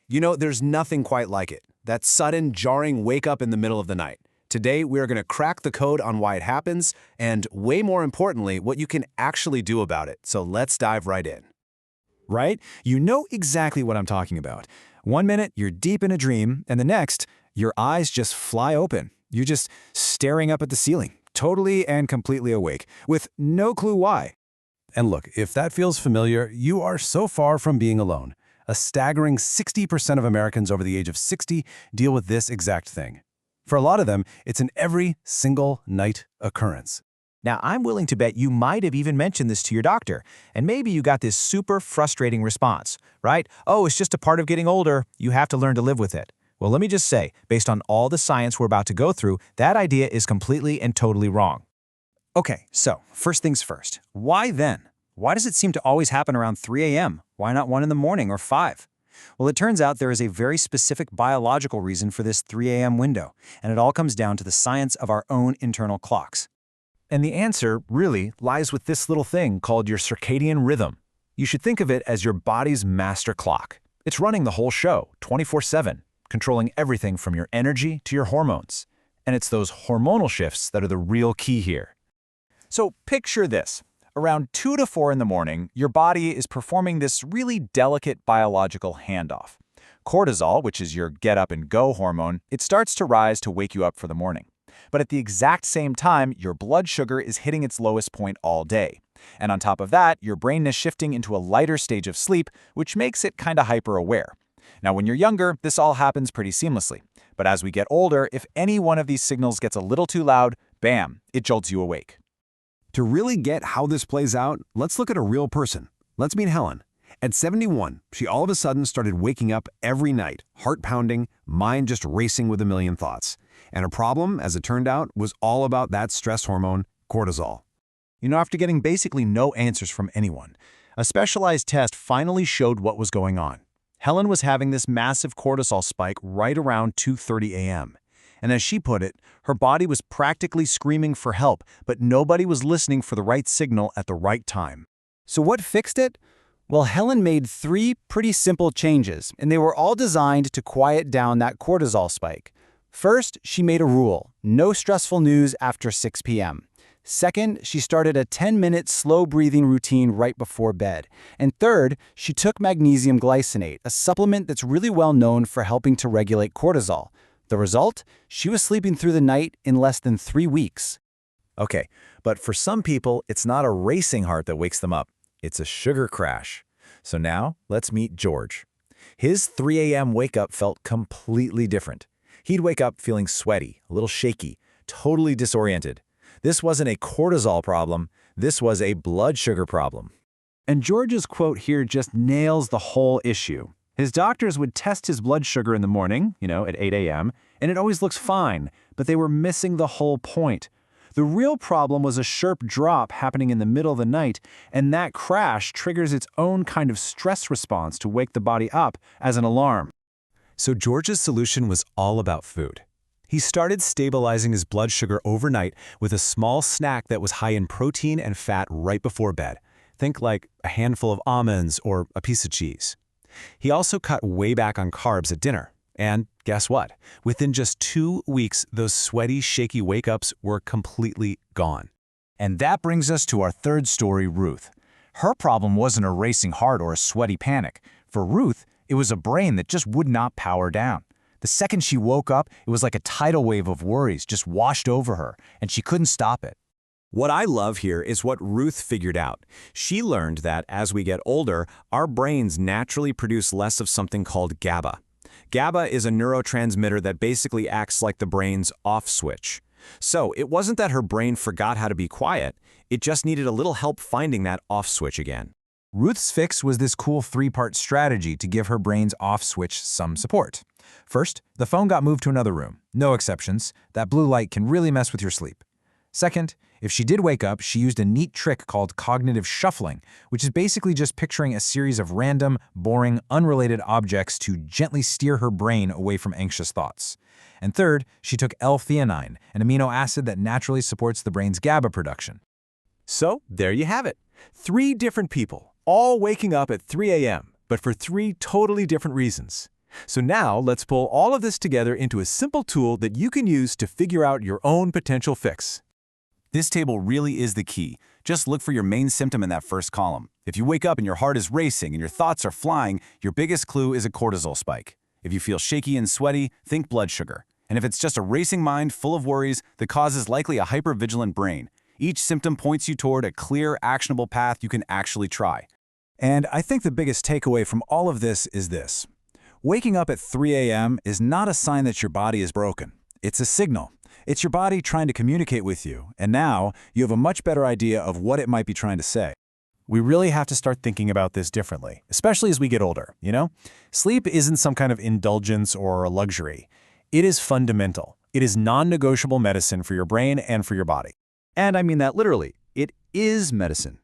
There's nothing quite like it. That sudden, jarring wake up in the middle of the night. Today, we are going to crack the code on why it happens and, way more importantly, what you can actually do about it. So let's dive right in. Right? You know exactly what I'm talking about. One minute, you're deep in a dream, and the next, your eyes just fly open. You're just staring up at the ceiling, totally and completely awake, with no clue why. And look, if that feels familiar, you are so far from being alone. A staggering 60% of Americans over the age of 60 deal with this exact thing. For a lot of them, it's an every single night occurrence. Now, I'm willing to bet you might have even mentioned this to your doctor, and maybe you got this super frustrating response, right? Oh, it's just a part of getting older. You have to learn to live with it. Well, let me just say, based on all the science we're about to go through, that idea is completely and totally wrong. Okay, so first things first. Why then? Why does it seem to always happen around 3 a.m.? Why not 1 in the morning or 5? Well, it turns out there is a very specific biological reason for this 3 a.m. window, and it all comes down to the science of our own internal clocks. And the answer, really, lies with this little thing called your circadian rhythm. You should think of it as your body's master clock. It's running the whole show, 24/7, controlling everything from your energy to your hormones. And it's those hormonal shifts that are the real key here. So picture this. Around 2 to 4 in the morning, your body is performing this really delicate biological handoff. Cortisol, which is your get-up-and-go hormone, it starts to rise to wake you up for the morning. But at the exact same time, your blood sugar is hitting its lowest point all day. And on top of that, your brain is shifting into a lighter stage of sleep, which makes it kind of hyper-aware. Now, when you're younger, this all happens pretty seamlessly. But as we get older, if any one of these signals gets a little too loud, bam, it jolts you awake. To really get how this plays out, let's look at a real person. Let's meet Helen. At 71, she all of a sudden started waking up every night, heart pounding, mind just racing with a million thoughts. And her problem, as it turned out, was all about that stress hormone, cortisol. After getting basically no answers from anyone, a specialized test finally showed what was going on. Helen was having this massive cortisol spike right around 2:30 a.m. And as she put it, her body was practically screaming for help, but nobody was listening for the right signal at the right time. So what fixed it? Well, Helen made 3 pretty simple changes, and they were all designed to quiet down that cortisol spike. First, she made a rule: no stressful news after 6 p.m. Second, she started a 10-minute slow breathing routine right before bed. And third, she took magnesium glycinate, a supplement that's really well known for helping to regulate cortisol. The result? She was sleeping through the night in less than 3 weeks. Okay, but for some people, it's not a racing heart that wakes them up. It's a sugar crash. So now, let's meet George. His 3 a.m. wake-up felt completely different. He'd wake up feeling sweaty, a little shaky, totally disoriented. This wasn't a cortisol problem, this was a blood sugar problem. And George's quote here just nails the whole issue. His doctors would test his blood sugar in the morning, at 8 a.m., and it always looks fine, but they were missing the whole point. The real problem was a sharp drop happening in the middle of the night, and that crash triggers its own kind of stress response to wake the body up as an alarm. So George's solution was all about food. He started stabilizing his blood sugar overnight with a small snack that was high in protein and fat right before bed. Think like a handful of almonds or a piece of cheese. He also cut way back on carbs at dinner. And guess what? Within just 2 weeks, those sweaty, shaky wake-ups were completely gone. And that brings us to our third story, Ruth. Her problem wasn't a racing heart or a sweaty panic. For Ruth, it was a brain that just would not power down. The second she woke up, it was like a tidal wave of worries just washed over her, and she couldn't stop it. What I love here is what Ruth figured out. She learned that as we get older, our brains naturally produce less of something called GABA. GABA is a neurotransmitter that basically acts like the brain's off switch. So it wasn't that her brain forgot how to be quiet, it just needed a little help finding that off switch again. Ruth's fix was this cool 3-part strategy to give her brain's off switch some support. First, the phone got moved to another room. No exceptions. That blue light can really mess with your sleep. Second, if she did wake up, she used a neat trick called cognitive shuffling, which is basically just picturing a series of random, boring, unrelated objects to gently steer her brain away from anxious thoughts. And third, she took L-theanine, an amino acid that naturally supports the brain's GABA production. So there you have it. 3 different people, all waking up at 3 a.m., but for 3 totally different reasons. So now let's pull all of this together into a simple tool that you can use to figure out your own potential fix. This table really is the key. Just look for your main symptom in that first column. If you wake up and your heart is racing and your thoughts are flying, your biggest clue is a cortisol spike. If you feel shaky and sweaty, think blood sugar. And if it's just a racing mind full of worries, the cause is likely a hypervigilant brain. Each symptom points you toward a clear, actionable path you can actually try. And I think the biggest takeaway from all of this is this. Waking up at 3 a.m. is not a sign that your body is broken. It's a signal. It's your body trying to communicate with you, and now you have a much better idea of what it might be trying to say. We really have to start thinking about this differently, especially as we get older, you know? Sleep isn't some kind of indulgence or a luxury. It is fundamental. It is non-negotiable medicine for your brain and for your body. And I mean that literally. It is medicine.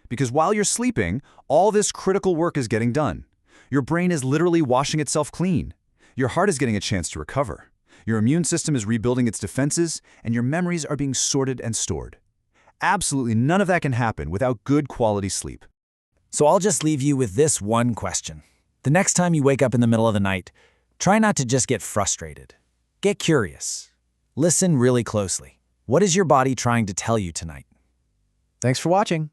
Because while you're sleeping, all this critical work is getting done. Your brain is literally washing itself clean. Your heart is getting a chance to recover. Your immune system is rebuilding its defenses, and your memories are being sorted and stored. Absolutely none of that can happen without good quality sleep. So I'll just leave you with this one question. The next time you wake up in the middle of the night, try not to just get frustrated. Get curious. Listen really closely. What is your body trying to tell you tonight? Thanks for watching.